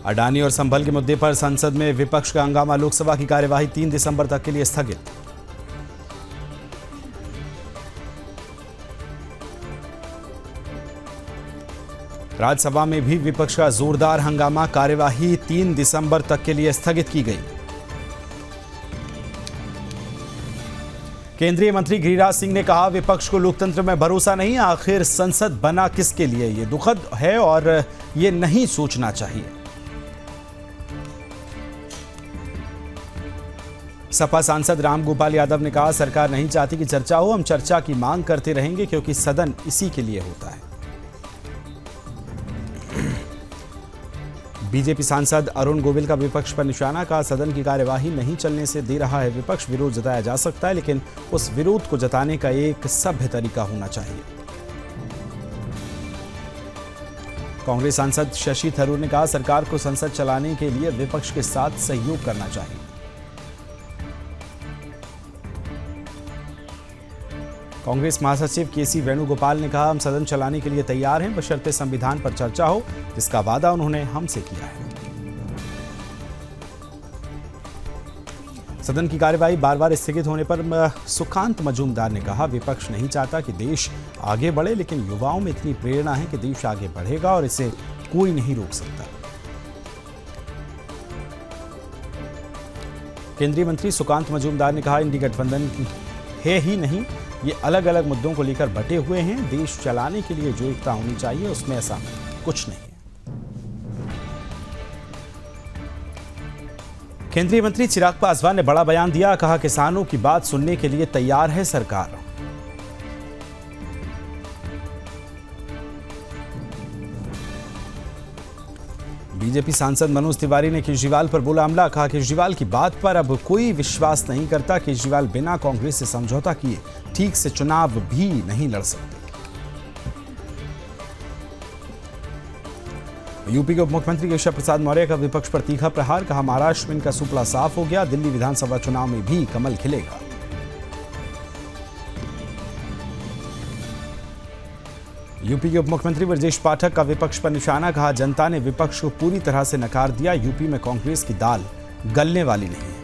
अडानी और संभल के मुद्दे पर संसद में विपक्ष का हंगामा। लोकसभा की कार्यवाही 3 दिसंबर तक के लिए स्थगित। राज्यसभा में भी विपक्ष का जोरदार हंगामा। कार्यवाही 3 दिसंबर तक के लिए स्थगित की गई। केंद्रीय मंत्री गिरिराज सिंह ने कहा, विपक्ष को लोकतंत्र में भरोसा नहीं। आखिर संसद बना किसके लिए? ये दुखद है और ये नहीं सोचना चाहिए। सपा सांसद रामगोपाल यादव ने कहा, सरकार नहीं चाहती कि चर्चा हो। हम चर्चा की मांग करते रहेंगे क्योंकि सदन इसी के लिए होता है। बीजेपी सांसद अरुण गोविल का विपक्ष पर निशाना। कहा, सदन की कार्यवाही नहीं चलने से दे रहा है विपक्ष। विरोध जताया जा सकता है लेकिन उस विरोध को जताने का एक सभ्य तरीका होना चाहिए। कांग्रेस सांसद शशि थरूर ने कहा, सरकार को संसद चलाने के लिए विपक्ष के साथ सहयोग करना चाहिए। कांग्रेस महासचिव केसी वेणुगोपाल ने कहा, हम सदन चलाने के लिए तैयार हैं बशर्ते संविधान पर चर्चा हो, जिसका वादा उन्होंने हमसे किया है। सदन की कार्यवाही बार बार स्थगित होने पर सुकांत मजूमदार ने कहा, विपक्ष नहीं चाहता कि देश आगे बढ़े लेकिन युवाओं में इतनी प्रेरणा है कि देश आगे बढ़ेगा और इसे कोई नहीं रोक सकता। केंद्रीय मंत्री सुकांत मजूमदार ने कहा, इंडी गठबंधन है ही नहीं, ये अलग अलग मुद्दों को लेकर बटे हुए हैं। देश चलाने के लिए जो एकता होनी चाहिए उसमें ऐसा कुछ नहीं है। केंद्रीय मंत्री चिराग पासवान ने बड़ा बयान दिया। कहा, किसानों की बात सुनने के लिए तैयार है सरकार। बीजेपी सांसद मनोज तिवारी ने केजरीवाल पर बोला हमला। कहा, केजरीवाल की बात पर अब कोई विश्वास नहीं करता। केजरीवाल बिना कांग्रेस से समझौता किए ठीक से चुनाव भी नहीं लड़ सकते। यूपी के उप मुख्यमंत्री केशव प्रसाद मौर्य का विपक्ष पर तीखा प्रहार। कहा, महाराष्ट्र में इनका सुपड़ा साफ हो गया। दिल्ली विधानसभा चुनाव में भी कमल खिलेगा। यूपी के उप मुख्यमंत्री ब्रजेश पाठक का विपक्ष पर निशाना। कहा, जनता ने विपक्ष को पूरी तरह से नकार दिया। यूपी में कांग्रेस की दाल गलने वाली नहीं है।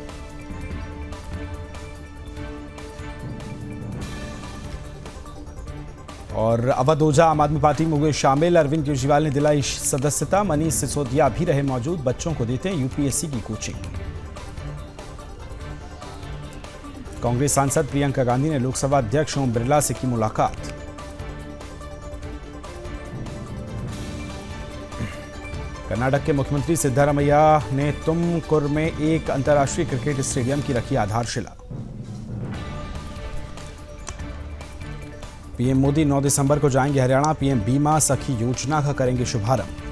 और अवध ओझा आम आदमी पार्टी में हुए शामिल। अरविंद केजरीवाल ने दिलाई सदस्यता। मनीष सिसोदिया भी रहे मौजूद। बच्चों को देते हैं यूपीएससी की कोचिंग। कांग्रेस सांसद प्रियंका गांधी ने लोकसभा अध्यक्ष ओम बिरला से की मुलाकात। कर्नाटक के मुख्यमंत्री सिद्धारमैया ने तुमकुर में एक अंतर्राष्ट्रीय क्रिकेट स्टेडियम की रखी आधारशिला। पीएम मोदी 9 दिसंबर को जाएंगे हरियाणा। पीएम बीमा सखी योजना का करेंगे शुभारंभ।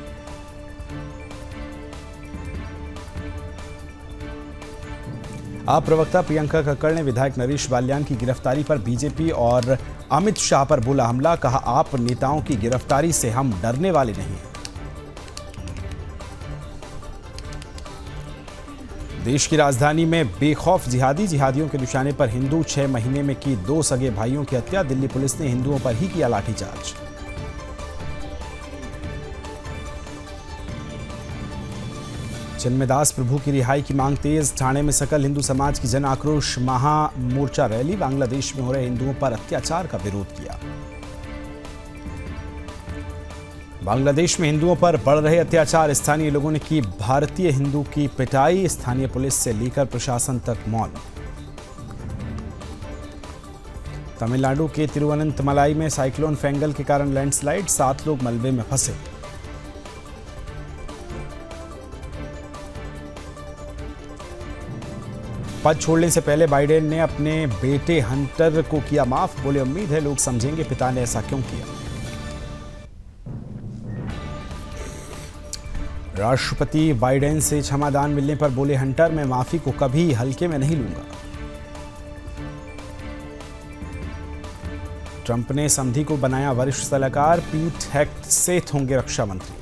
आप प्रवक्ता प्रियंका कक्कड़ ने विधायक नरेश बाल्यान की गिरफ्तारी पर बीजेपी और अमित शाह पर बोला हमला। कहा, आप नेताओं की गिरफ्तारी से हम डरने वाले नहीं हैं। देश की राजधानी में बेखौफ जिहादियों के निशाने पर हिंदू। 6 महीने में की 2 सगे भाइयों की हत्या। दिल्ली पुलिस ने हिंदुओं पर ही किया लाठीचार्ज। चिन्मयदास प्रभु की रिहाई की मांग तेज। ठाणे में सकल हिंदू समाज की जन आक्रोश महामोर्चा रैली। बांग्लादेश में हो रहे हिंदुओं पर अत्याचार का विरोध किया। बांग्लादेश में हिंदुओं पर बढ़ रहे अत्याचार। स्थानीय लोगों ने की भारतीय हिंदू की पिटाई। स्थानीय पुलिस से लेकर प्रशासन तक मौन। तमिलनाडु के तिरुवनंतमलाई में साइक्लोन फेंगल के कारण लैंडस्लाइड। 7 लोग मलबे में फंसे। पद छोड़ने से पहले बाइडेन ने अपने बेटे हंटर को किया माफ। बोले, उम्मीद है लोग समझेंगे पिता ने ऐसा क्यों किया। राष्ट्रपति बाइडेन से क्षमादान मिलने पर बोले हंटर, मैं माफी को कभी हल्के में नहीं लूंगा। ट्रंप ने समधी को बनाया वरिष्ठ सलाहकार। पीट हेगसेथ होंगे रक्षा मंत्री।